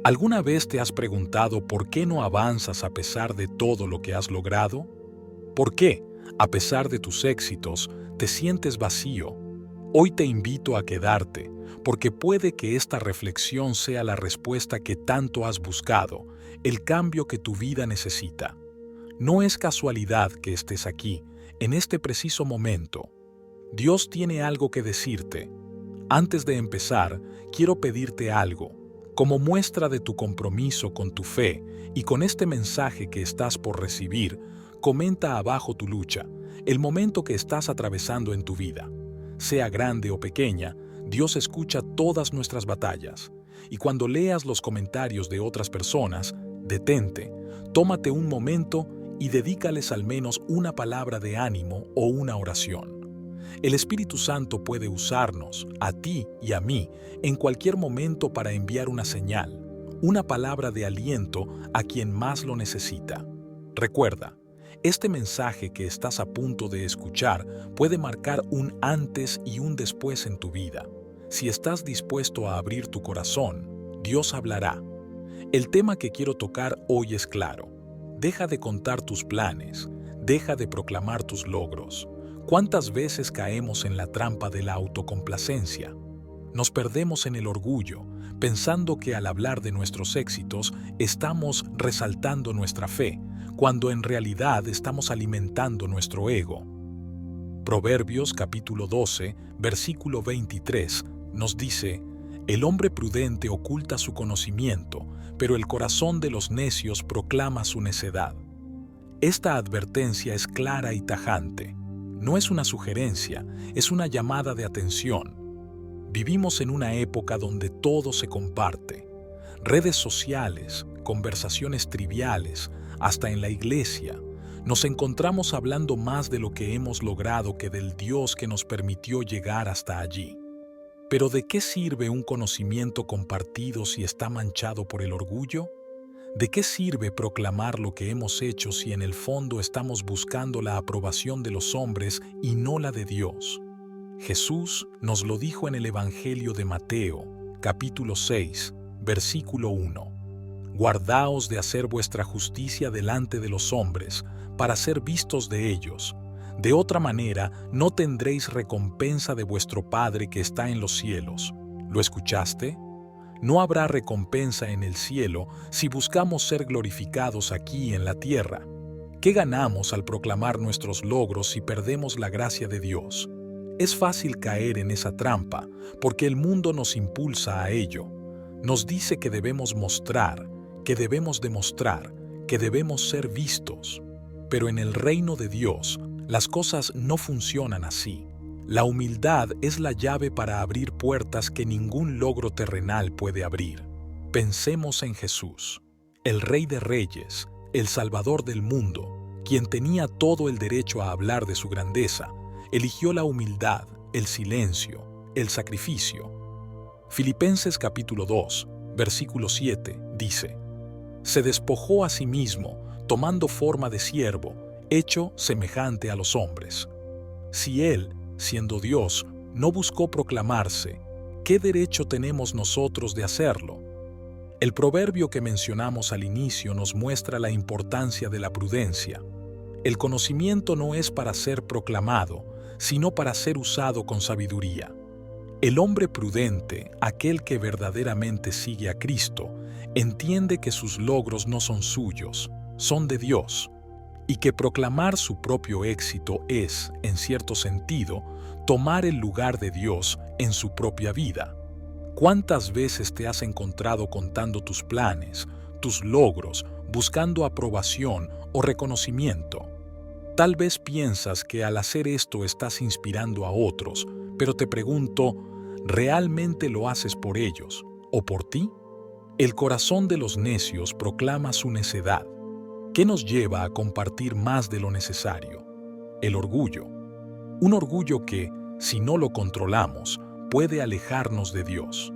¿Alguna vez te has preguntado por qué no avanzas a pesar de todo lo que has logrado? ¿Por qué, a pesar de tus éxitos, te sientes vacío? Hoy te invito a quedarte, porque puede que esta reflexión sea la respuesta que tanto has buscado, el cambio que tu vida necesita. No es casualidad que estés aquí, en este preciso momento. Dios tiene algo que decirte. Antes de empezar, quiero pedirte algo. Como muestra de tu compromiso con tu fe y con este mensaje que estás por recibir, comenta abajo tu lucha, el momento que estás atravesando en tu vida. Sea grande o pequeña, Dios escucha todas nuestras batallas. Y cuando leas los comentarios de otras personas, detente, tómate un momento y dedícales al menos una palabra de ánimo o una oración. El Espíritu Santo puede usarnos, a ti y a mí, en cualquier momento para enviar una señal, una palabra de aliento a quien más lo necesita. Recuerda, este mensaje que estás a punto de escuchar puede marcar un antes y un después en tu vida. Si estás dispuesto a abrir tu corazón, Dios hablará. El tema que quiero tocar hoy es claro. Deja de contar tus planes, deja de proclamar tus logros. ¿Cuántas veces caemos en la trampa de la autocomplacencia? Nos perdemos en el orgullo, pensando que al hablar de nuestros éxitos estamos resaltando nuestra fe, cuando en realidad estamos alimentando nuestro ego. Proverbios capítulo 12, versículo 23, nos dice: «El hombre prudente oculta su conocimiento, pero el corazón de los necios proclama su necedad». Esta advertencia es clara y tajante. No es una sugerencia, es una llamada de atención. Vivimos en una época donde todo se comparte. Redes sociales, conversaciones triviales, hasta en la iglesia. Nos encontramos hablando más de lo que hemos logrado que del Dios que nos permitió llegar hasta allí. Pero ¿de qué sirve un conocimiento compartido si está manchado por el orgullo? ¿De qué sirve proclamar lo que hemos hecho si en el fondo estamos buscando la aprobación de los hombres y no la de Dios? Jesús nos lo dijo en el Evangelio de Mateo, capítulo 6, versículo 1. «Guardaos de hacer vuestra justicia delante de los hombres, para ser vistos de ellos. De otra manera, no tendréis recompensa de vuestro Padre que está en los cielos». ¿Lo escuchaste? No habrá recompensa en el cielo si buscamos ser glorificados aquí en la tierra. ¿Qué ganamos al proclamar nuestros logros si perdemos la gracia de Dios? Es fácil caer en esa trampa, porque el mundo nos impulsa a ello. Nos dice que debemos mostrar, que debemos demostrar, que debemos ser vistos. Pero en el reino de Dios, las cosas no funcionan así. La humildad es la llave para abrir puertas que ningún logro terrenal puede abrir. Pensemos en Jesús, el Rey de Reyes, el Salvador del mundo, quien tenía todo el derecho a hablar de su grandeza, eligió la humildad, el silencio, el sacrificio. Filipenses capítulo 2, versículo 7, dice: «Se despojó a sí mismo, tomando forma de siervo, hecho semejante a los hombres». Si Él, siendo Dios, no buscó proclamarse, ¿qué derecho tenemos nosotros de hacerlo? El proverbio que mencionamos al inicio nos muestra la importancia de la prudencia. El conocimiento no es para ser proclamado, sino para ser usado con sabiduría. El hombre prudente, aquel que verdaderamente sigue a Cristo, entiende que sus logros no son suyos, son de Dios, y que proclamar su propio éxito es, en cierto sentido, tomar el lugar de Dios en su propia vida. ¿Cuántas veces te has encontrado contando tus planes, tus logros, buscando aprobación o reconocimiento? Tal vez piensas que al hacer esto estás inspirando a otros, pero te pregunto, ¿realmente lo haces por ellos o por ti? El corazón de los necios proclama su necedad. ¿Qué nos lleva a compartir más de lo necesario? El orgullo. Un orgullo que, si no lo controlamos, puede alejarnos de Dios.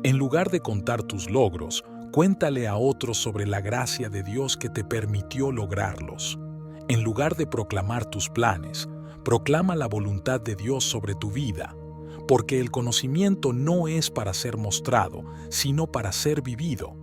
En lugar de contar tus logros, cuéntale a otros sobre la gracia de Dios que te permitió lograrlos. En lugar de proclamar tus planes, proclama la voluntad de Dios sobre tu vida, porque el conocimiento no es para ser mostrado, sino para ser vivido.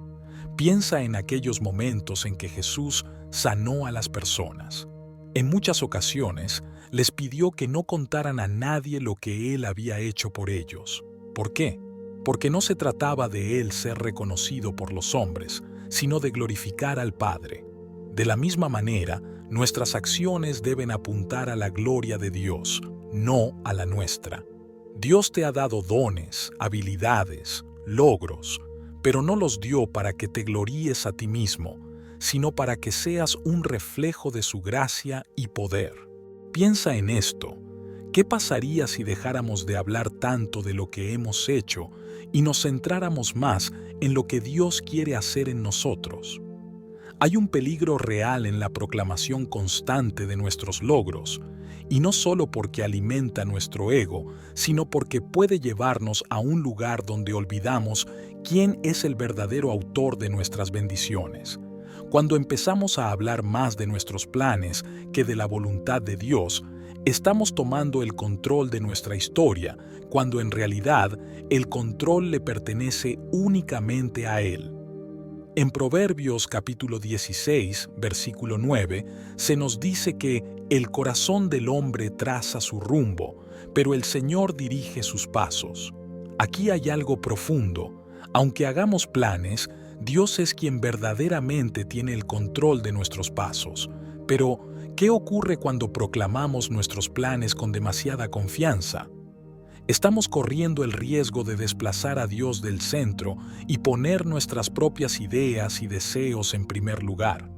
Piensa en aquellos momentos en que Jesús sanó a las personas. En muchas ocasiones les pidió que no contaran a nadie lo que Él había hecho por ellos. ¿Por qué? Porque no se trataba de Él ser reconocido por los hombres, sino de glorificar al Padre. De la misma manera, nuestras acciones deben apuntar a la gloria de Dios, no a la nuestra. Dios te ha dado dones, habilidades, logros, pero no los dio para que te gloríes a ti mismo, sino para que seas un reflejo de su gracia y poder. Piensa en esto. ¿Qué pasaría si dejáramos de hablar tanto de lo que hemos hecho y nos centráramos más en lo que Dios quiere hacer en nosotros? Hay un peligro real en la proclamación constante de nuestros logros, y no solo porque alimenta nuestro ego, sino porque puede llevarnos a un lugar donde olvidamos quién es el verdadero autor de nuestras bendiciones. Cuando empezamos a hablar más de nuestros planes que de la voluntad de Dios, estamos tomando el control de nuestra historia, cuando en realidad el control le pertenece únicamente a Él. En Proverbios capítulo 16, versículo 9, se nos dice que el corazón del hombre traza su rumbo, pero el Señor dirige sus pasos. Aquí hay algo profundo. Aunque hagamos planes, Dios es quien verdaderamente tiene el control de nuestros pasos. Pero, ¿qué ocurre cuando proclamamos nuestros planes con demasiada confianza? Estamos corriendo el riesgo de desplazar a Dios del centro y poner nuestras propias ideas y deseos en primer lugar.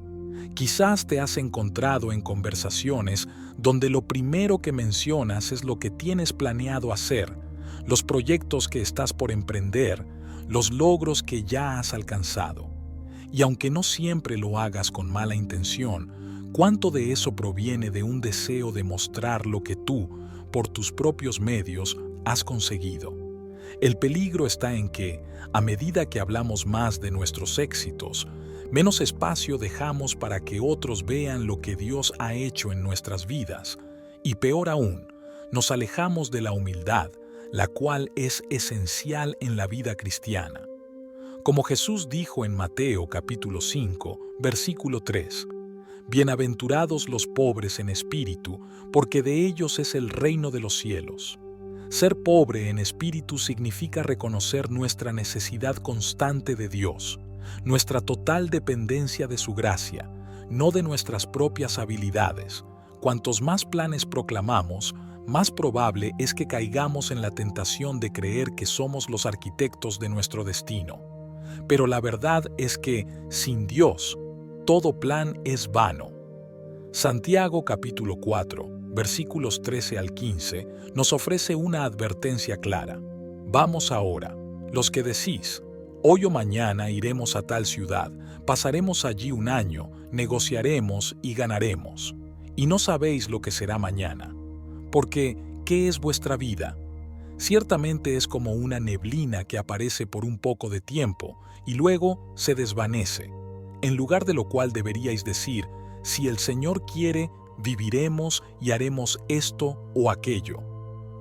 Quizás te has encontrado en conversaciones donde lo primero que mencionas es lo que tienes planeado hacer, los proyectos que estás por emprender, los logros que ya has alcanzado. Y aunque no siempre lo hagas con mala intención, ¿cuánto de eso proviene de un deseo de mostrar lo que tú, por tus propios medios, has conseguido? El peligro está en que, a medida que hablamos más de nuestros éxitos, menos espacio dejamos para que otros vean lo que Dios ha hecho en nuestras vidas. Y peor aún, nos alejamos de la humildad, la cual es esencial en la vida cristiana. Como Jesús dijo en Mateo capítulo 5, versículo 3, «Bienaventurados los pobres en espíritu, porque de ellos es el reino de los cielos». Ser pobre en espíritu significa reconocer nuestra necesidad constante de Dios, nuestra total dependencia de su gracia, no de nuestras propias habilidades. Cuantos más planes proclamamos, más probable es que caigamos en la tentación de creer que somos los arquitectos de nuestro destino. Pero la verdad es que, sin Dios, todo plan es vano. Santiago capítulo 4, versículos 13 al 15, nos ofrece una advertencia clara. Vamos ahora, los que decís, hoy o mañana iremos a tal ciudad, pasaremos allí un año, negociaremos y ganaremos, y no sabéis lo que será mañana. Porque, ¿qué es vuestra vida? Ciertamente es como una neblina que aparece por un poco de tiempo y luego se desvanece, en lugar de lo cual deberíais decir, si el Señor quiere, viviremos y haremos esto o aquello.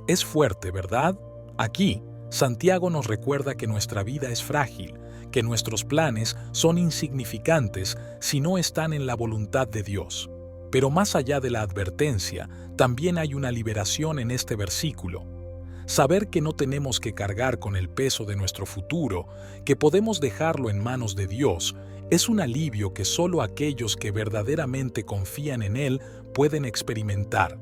Es fuerte, ¿verdad? Aquí, Santiago nos recuerda que nuestra vida es frágil, que nuestros planes son insignificantes si no están en la voluntad de Dios. Pero más allá de la advertencia, también hay una liberación en este versículo. Saber que no tenemos que cargar con el peso de nuestro futuro, que podemos dejarlo en manos de Dios, es un alivio que solo aquellos que verdaderamente confían en Él pueden experimentar.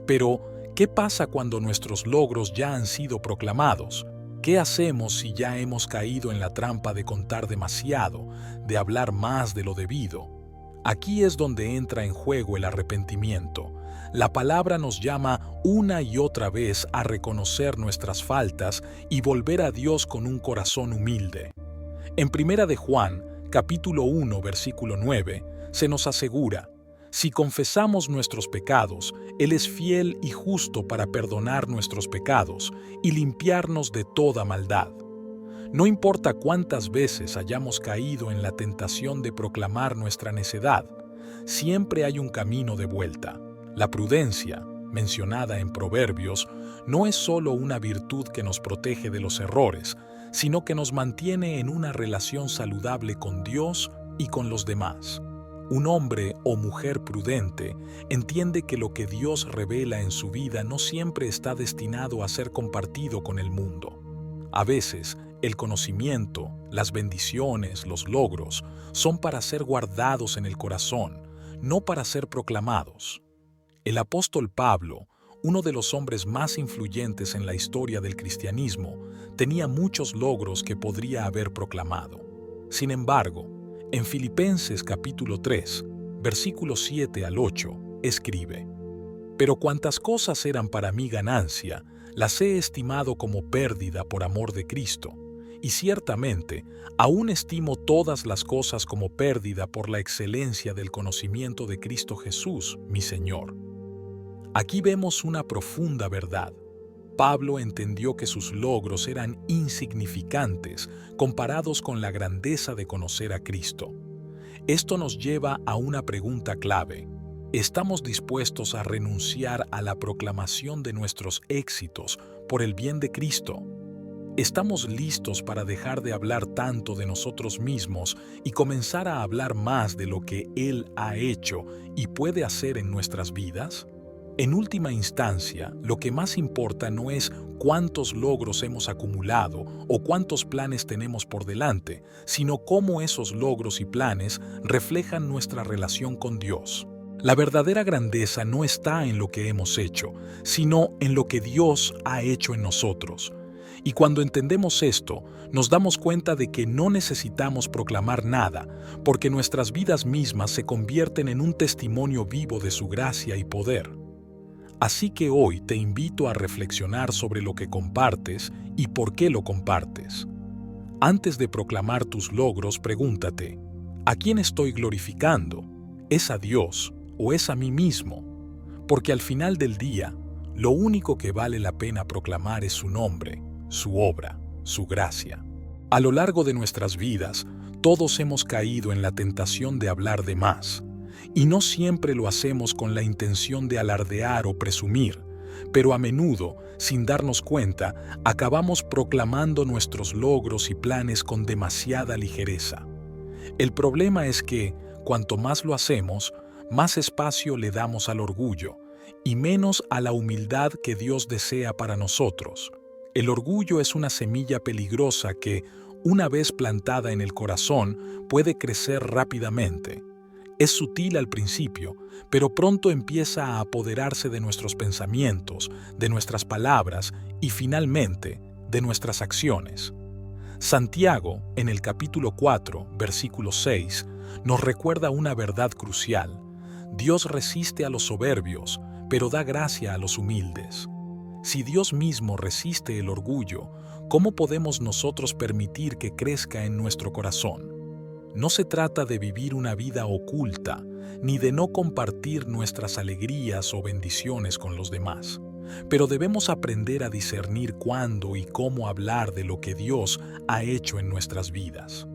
Pero, ¿qué pasa cuando nuestros logros ya han sido proclamados? ¿Qué hacemos si ya hemos caído en la trampa de contar demasiado, de hablar más de lo debido? Aquí es donde entra en juego el arrepentimiento. La palabra nos llama una y otra vez a reconocer nuestras faltas y volver a Dios con un corazón humilde. En 1 de Juan, capítulo 1, versículo 9, se nos asegura, si confesamos nuestros pecados, Él es fiel y justo para perdonar nuestros pecados y limpiarnos de toda maldad. No importa cuántas veces hayamos caído en la tentación de proclamar nuestra necedad, siempre hay un camino de vuelta. La prudencia, mencionada en Proverbios, no es solo una virtud que nos protege de los errores, sino que nos mantiene en una relación saludable con Dios y con los demás. Un hombre o mujer prudente entiende que lo que Dios revela en su vida no siempre está destinado a ser compartido con el mundo. A veces, el conocimiento, las bendiciones, los logros, son para ser guardados en el corazón, no para ser proclamados. El apóstol Pablo, uno de los hombres más influyentes en la historia del cristianismo, tenía muchos logros que podría haber proclamado. Sin embargo, en Filipenses capítulo 3, versículos 7 al 8, escribe: «Pero cuantas cosas eran para mí ganancia, las he estimado como pérdida por amor de Cristo, y ciertamente aún estimo todas las cosas como pérdida por la excelencia del conocimiento de Cristo Jesús, mi Señor». Aquí vemos una profunda verdad. Pablo entendió que sus logros eran insignificantes comparados con la grandeza de conocer a Cristo. Esto nos lleva a una pregunta clave. ¿Estamos dispuestos a renunciar a la proclamación de nuestros éxitos por el bien de Cristo? ¿Estamos listos para dejar de hablar tanto de nosotros mismos y comenzar a hablar más de lo que Él ha hecho y puede hacer en nuestras vidas? En última instancia, lo que más importa no es cuántos logros hemos acumulado o cuántos planes tenemos por delante, sino cómo esos logros y planes reflejan nuestra relación con Dios. La verdadera grandeza no está en lo que hemos hecho, sino en lo que Dios ha hecho en nosotros. Y cuando entendemos esto, nos damos cuenta de que no necesitamos proclamar nada, porque nuestras vidas mismas se convierten en un testimonio vivo de su gracia y poder. Así que hoy te invito a reflexionar sobre lo que compartes y por qué lo compartes. Antes de proclamar tus logros, pregúntate: ¿a quién estoy glorificando? ¿Es a Dios o es a mí mismo? Porque al final del día, lo único que vale la pena proclamar es su nombre, su obra, su gracia. A lo largo de nuestras vidas, todos hemos caído en la tentación de hablar de más. Y no siempre lo hacemos con la intención de alardear o presumir, pero a menudo, sin darnos cuenta, acabamos proclamando nuestros logros y planes con demasiada ligereza. El problema es que, cuanto más lo hacemos, más espacio le damos al orgullo y menos a la humildad que Dios desea para nosotros. El orgullo es una semilla peligrosa que, una vez plantada en el corazón, puede crecer rápidamente. Es sutil al principio, pero pronto empieza a apoderarse de nuestros pensamientos, de nuestras palabras y finalmente de nuestras acciones. Santiago, en el capítulo 4, versículo 6, nos recuerda una verdad crucial. Dios resiste a los soberbios, pero da gracia a los humildes. Si Dios mismo resiste el orgullo, ¿cómo podemos nosotros permitir que crezca en nuestro corazón? No se trata de vivir una vida oculta, ni de no compartir nuestras alegrías o bendiciones con los demás. Pero debemos aprender a discernir cuándo y cómo hablar de lo que Dios ha hecho en nuestras vidas.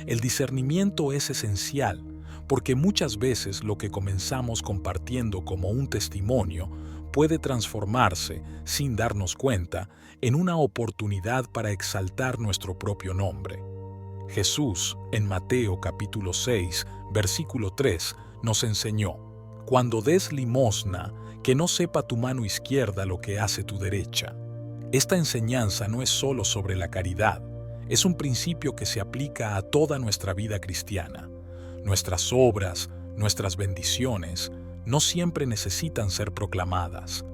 El discernimiento es esencial, porque muchas veces lo que comenzamos compartiendo como un testimonio puede transformarse, sin darnos cuenta, en una oportunidad para exaltar nuestro propio nombre. Jesús, en Mateo capítulo 6, versículo 3, nos enseñó: «Cuando des limosna, que no sepa tu mano izquierda lo que hace tu derecha». Esta enseñanza no es solo sobre la caridad, es un principio que se aplica a toda nuestra vida cristiana. Nuestras obras, nuestras bendiciones, no siempre necesitan ser proclamadas.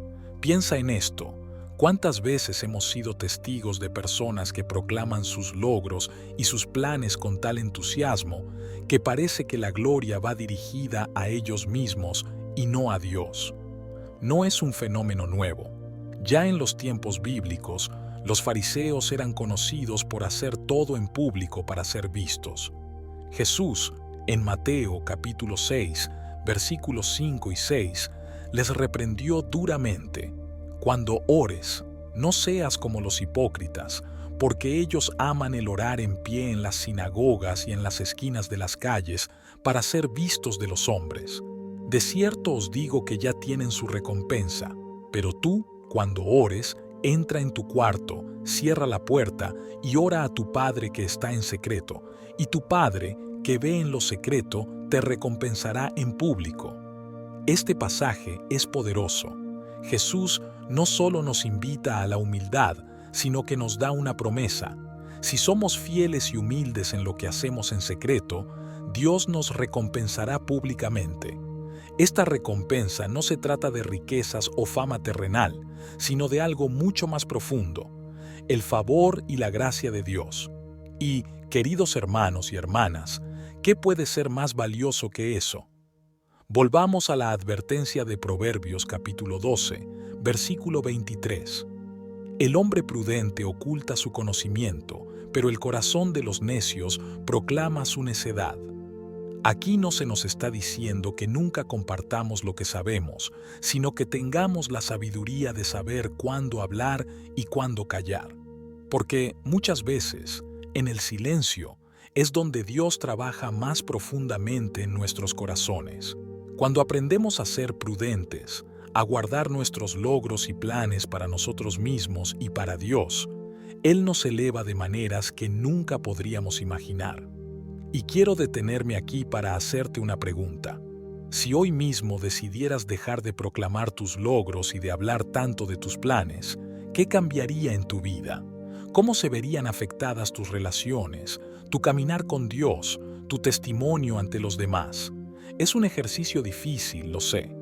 Piensa en esto. ¿Cuántas veces hemos sido testigos de personas que proclaman sus logros y sus planes con tal entusiasmo que parece que la gloria va dirigida a ellos mismos y no a Dios? No es un fenómeno nuevo. Ya en los tiempos bíblicos, los fariseos eran conocidos por hacer todo en público para ser vistos. Jesús, en Mateo capítulo 6, versículos 5 y 6, les reprendió duramente: «Cuando ores, no seas como los hipócritas, porque ellos aman el orar en pie en las sinagogas y en las esquinas de las calles para ser vistos de los hombres. De cierto os digo que ya tienen su recompensa, pero tú, cuando ores, entra en tu cuarto, cierra la puerta y ora a tu Padre que está en secreto, y tu Padre, que ve en lo secreto, te recompensará en público. Este pasaje es poderoso. Jesús no solo nos invita a la humildad, sino que nos da una promesa. Si somos fieles y humildes en lo que hacemos en secreto, Dios nos recompensará públicamente. Esta recompensa no se trata de riquezas o fama terrenal, sino de algo mucho más profundo, el favor y la gracia de Dios. Y, queridos hermanos y hermanas, ¿qué puede ser más valioso que eso? Volvamos a la advertencia de Proverbios capítulo 12, versículo 23. El hombre prudente oculta su conocimiento, pero el corazón de los necios proclama su necedad. Aquí no se nos está diciendo que nunca compartamos lo que sabemos, sino que tengamos la sabiduría de saber cuándo hablar y cuándo callar. Porque muchas veces, en el silencio, es donde Dios trabaja más profundamente en nuestros corazones. Cuando aprendemos a ser prudentes, a guardar nuestros logros y planes para nosotros mismos y para Dios, Él nos eleva de maneras que nunca podríamos imaginar. Y quiero detenerme aquí para hacerte una pregunta. Si hoy mismo decidieras dejar de proclamar tus logros y de hablar tanto de tus planes, ¿qué cambiaría en tu vida? ¿Cómo se verían afectadas tus relaciones, tu caminar con Dios, tu testimonio ante los demás? Es un ejercicio difícil, lo sé.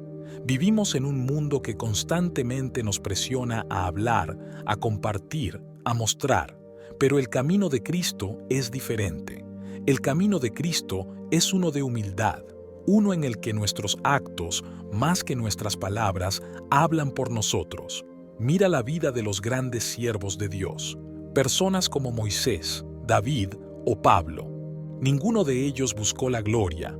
Vivimos en un mundo que constantemente nos presiona a hablar, a compartir, a mostrar, pero el camino de Cristo es diferente. El camino de Cristo es uno de humildad, uno en el que nuestros actos, más que nuestras palabras, hablan por nosotros. Mira la vida de los grandes siervos de Dios, personas como Moisés, David o Pablo. Ninguno de ellos buscó la gloria.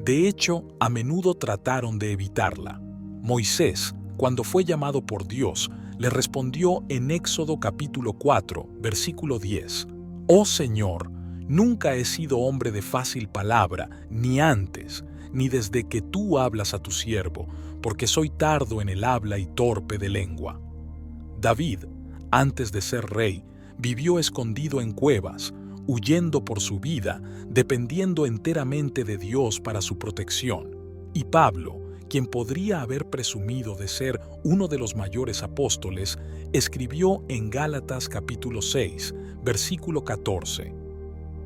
De hecho, a menudo trataron de evitarla. Moisés, cuando fue llamado por Dios, le respondió en Éxodo capítulo 4, versículo 10. «Oh Señor, nunca he sido hombre de fácil palabra, ni antes, ni desde que tú hablas a tu siervo, porque soy tardo en el habla y torpe de lengua». David, antes de ser rey, vivió escondido en cuevas, huyendo por su vida, dependiendo enteramente de Dios para su protección. Y Pablo, quien podría haber presumido de ser uno de los mayores apóstoles, escribió en Gálatas capítulo 6, versículo 14.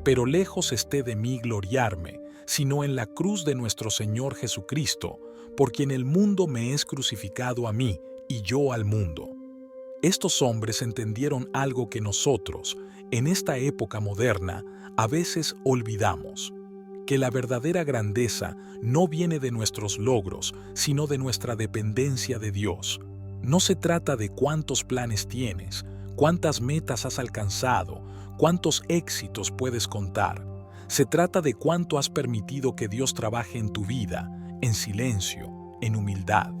«Pero lejos esté de mí gloriarme, sino en la cruz de nuestro Señor Jesucristo, por quien el mundo me es crucificado a mí y yo al mundo». Estos hombres entendieron algo que nosotros, en esta época moderna, a veces olvidamos: que la verdadera grandeza no viene de nuestros logros, sino de nuestra dependencia de Dios. No se trata de cuántos planes tienes, cuántas metas has alcanzado, cuántos éxitos puedes contar. Se trata de cuánto has permitido que Dios trabaje en tu vida, en silencio, en humildad.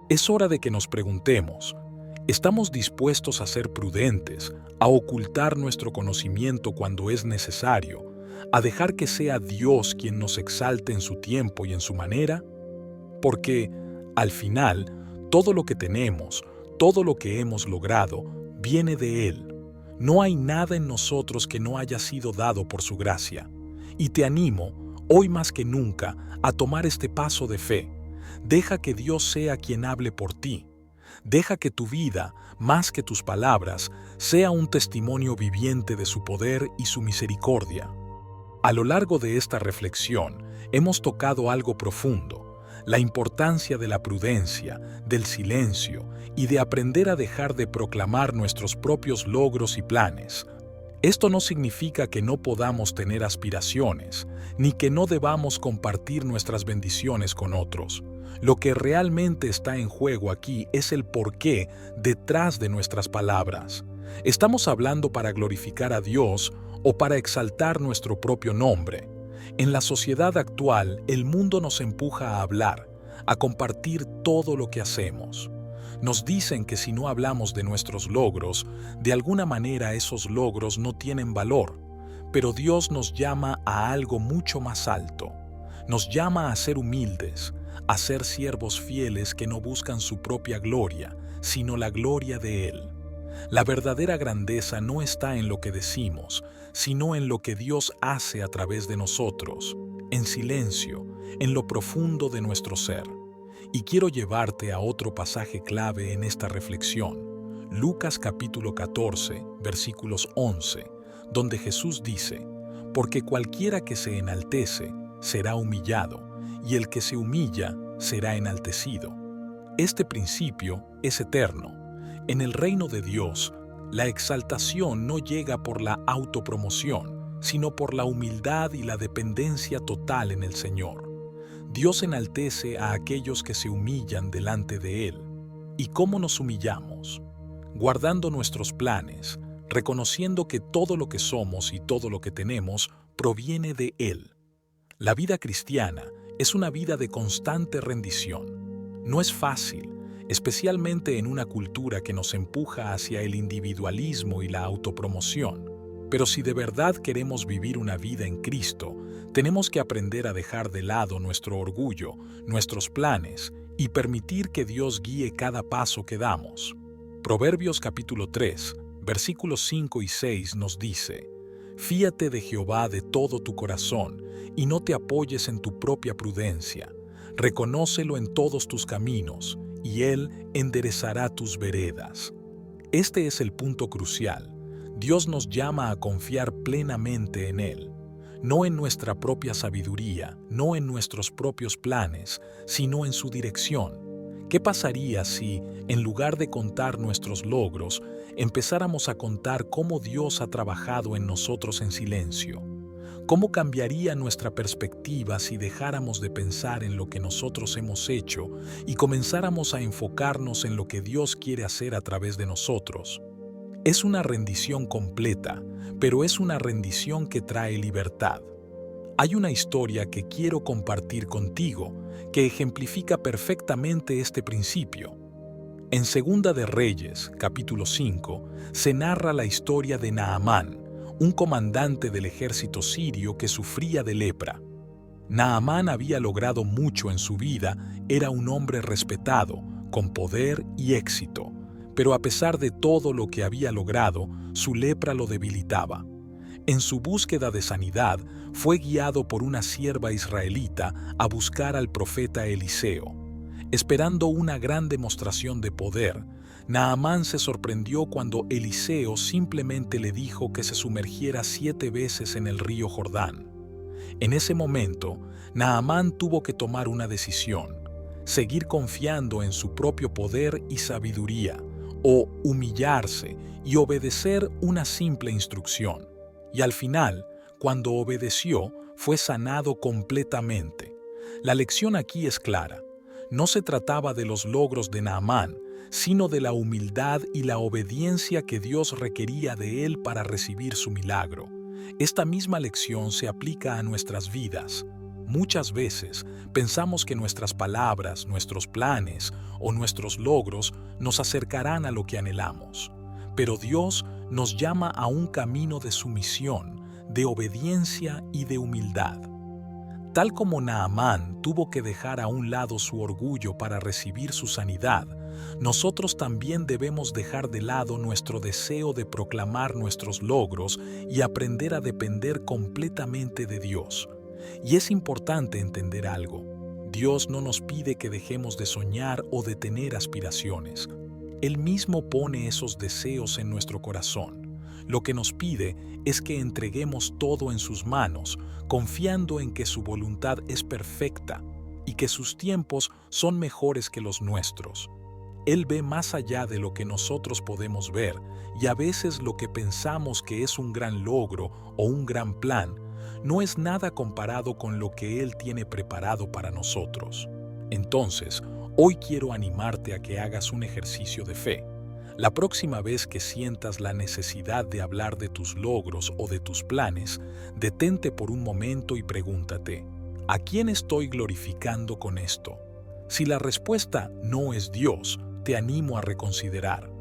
Es hora de que nos preguntemos: ¿estamos dispuestos a ser prudentes, a ocultar nuestro conocimiento cuando es necesario, a dejar que sea Dios quien nos exalte en su tiempo y en su manera? Porque, al final, todo lo que tenemos, todo lo que hemos logrado, viene de Él. No hay nada en nosotros que no haya sido dado por su gracia. Y te animo, hoy más que nunca, a tomar este paso de fe. Deja que Dios sea quien hable por ti. Deja que tu vida, más que tus palabras, sea un testimonio viviente de su poder y su misericordia. A lo largo de esta reflexión, hemos tocado algo profundo: la importancia de la prudencia, del silencio y de aprender a dejar de proclamar nuestros propios logros y planes. Esto no significa que no podamos tener aspiraciones, ni que no debamos compartir nuestras bendiciones con otros. Lo que realmente está en juego aquí es el porqué detrás de nuestras palabras. ¿Estamos hablando para glorificar a Dios o para exaltar nuestro propio nombre? En la sociedad actual, el mundo nos empuja a hablar, a compartir todo lo que hacemos. Nos dicen que si no hablamos de nuestros logros, de alguna manera esos logros no tienen valor. Pero Dios nos llama a algo mucho más alto. Nos llama a ser humildes, a ser siervos fieles que no buscan su propia gloria, sino la gloria de Él. La verdadera grandeza no está en lo que decimos, sino en lo que Dios hace a través de nosotros, en silencio, en lo profundo de nuestro ser. Y quiero llevarte a otro pasaje clave en esta reflexión, Lucas capítulo 14, versículos 11, donde Jesús dice: «Porque cualquiera que se enaltece será humillado, y el que se humilla será enaltecido». Este principio es eterno. En el reino de Dios, la exaltación no llega por la autopromoción, sino por la humildad y la dependencia total en el Señor. Dios enaltece a aquellos que se humillan delante de Él. ¿Y cómo nos humillamos? Guardando nuestros planes, reconociendo que todo lo que somos y todo lo que tenemos proviene de Él. La vida cristiana es una vida de constante rendición. No es fácil, especialmente en una cultura que nos empuja hacia el individualismo y la autopromoción. Pero si de verdad queremos vivir una vida en Cristo, tenemos que aprender a dejar de lado nuestro orgullo, nuestros planes y permitir que Dios guíe cada paso que damos. Proverbios capítulo 3, versículos 5 y 6 nos dice: «Fíate de Jehová de todo tu corazón y no te apoyes en tu propia prudencia. Reconócelo en todos tus caminos, y Él enderezará tus veredas». Este es el punto crucial. Dios nos llama a confiar plenamente en Él, no en nuestra propia sabiduría, no en nuestros propios planes, sino en su dirección. ¿Qué pasaría si, en lugar de contar nuestros logros, empezáramos a contar cómo Dios ha trabajado en nosotros en silencio? ¿Cómo cambiaría nuestra perspectiva si dejáramos de pensar en lo que nosotros hemos hecho y comenzáramos a enfocarnos en lo que Dios quiere hacer a través de nosotros? Es una rendición completa, pero es una rendición que trae libertad. Hay una historia que quiero compartir contigo que ejemplifica perfectamente este principio. En Segunda de Reyes, capítulo 5, se narra la historia de Naamán, un comandante del ejército sirio que sufría de lepra. Naamán había logrado mucho en su vida, era un hombre respetado, con poder y éxito, pero a pesar de todo lo que había logrado, su lepra lo debilitaba. En su búsqueda de sanidad, fue guiado por una sierva israelita a buscar al profeta Eliseo. Esperando una gran demostración de poder, Naamán se sorprendió cuando Eliseo simplemente le dijo que se sumergiera 7 veces en el río Jordán. En ese momento, Naamán tuvo que tomar una decisión: seguir confiando en su propio poder y sabiduría, o humillarse y obedecer una simple instrucción. Y al final, cuando obedeció, fue sanado completamente. La lección aquí es clara. No se trataba de los logros de Naamán, sino de la humildad y la obediencia que Dios requería de él para recibir su milagro. Esta misma lección se aplica a nuestras vidas. Muchas veces pensamos que nuestras palabras, nuestros planes o nuestros logros nos acercarán a lo que anhelamos. Pero Dios nos llama a un camino de sumisión, de obediencia y de humildad. Tal como Naamán tuvo que dejar a un lado su orgullo para recibir su sanidad, nosotros también debemos dejar de lado nuestro deseo de proclamar nuestros logros y aprender a depender completamente de Dios. Y es importante entender algo: Dios no nos pide que dejemos de soñar o de tener aspiraciones. Él mismo pone esos deseos en nuestro corazón. Lo que nos pide es que entreguemos todo en sus manos, confiando en que su voluntad es perfecta y que sus tiempos son mejores que los nuestros. Él ve más allá de lo que nosotros podemos ver, y a veces lo que pensamos que es un gran logro o un gran plan no es nada comparado con lo que Él tiene preparado para nosotros. Entonces, hoy quiero animarte a que hagas un ejercicio de fe. La próxima vez que sientas la necesidad de hablar de tus logros o de tus planes, detente por un momento y pregúntate: ¿a quién estoy glorificando con esto? Si la respuesta no es Dios, te animo a reconsiderar.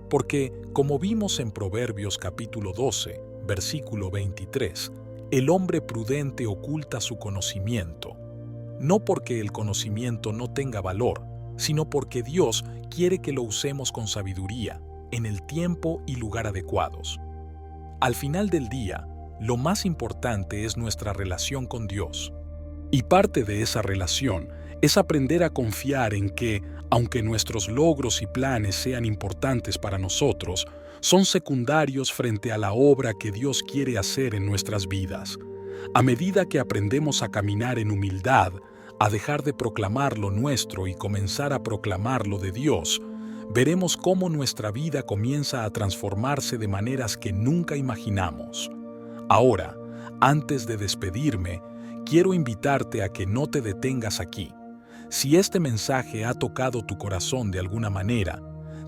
Porque, como vimos en Proverbios capítulo 12, versículo 23, el hombre prudente oculta su conocimiento, no porque el conocimiento no tenga valor, sino porque Dios quiere que lo usemos con sabiduría. en el tiempo y lugar adecuados. Al final del día, lo más importante es nuestra relación con Dios. Y parte de esa relación es aprender a confiar en que, aunque nuestros logros y planes sean importantes para nosotros, son secundarios frente a la obra que Dios quiere hacer en nuestras vidas. A medida que aprendemos a caminar en humildad, a dejar de proclamar lo nuestro y comenzar a proclamar lo de Dios, veremos cómo nuestra vida comienza a transformarse de maneras que nunca imaginamos. Ahora, antes de despedirme, quiero invitarte a que no te detengas aquí. Si este mensaje ha tocado tu corazón de alguna manera,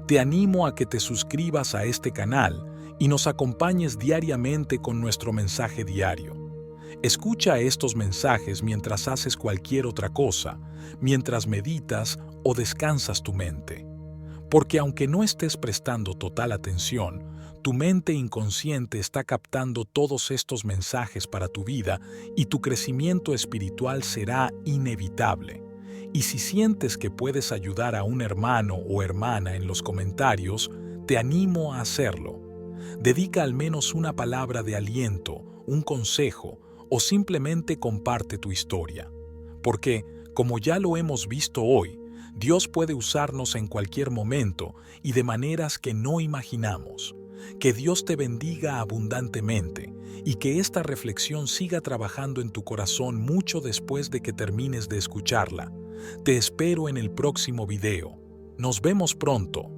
te animo a que te suscribas a este canal y nos acompañes diariamente con nuestro mensaje diario. Escucha estos mensajes mientras haces cualquier otra cosa, mientras meditas o descansas tu mente. Porque aunque no estés prestando total atención, tu mente inconsciente está captando todos estos mensajes para tu vida y tu crecimiento espiritual será inevitable. Y si sientes que puedes ayudar a un hermano o hermana en los comentarios, te animo a hacerlo. Dedica al menos una palabra de aliento, un consejo o simplemente comparte tu historia. Porque, como ya lo hemos visto hoy, Dios puede usarnos en cualquier momento y de maneras que no imaginamos. Que Dios te bendiga abundantemente y que esta reflexión siga trabajando en tu corazón mucho después de que termines de escucharla. Te espero en el próximo video. Nos vemos pronto.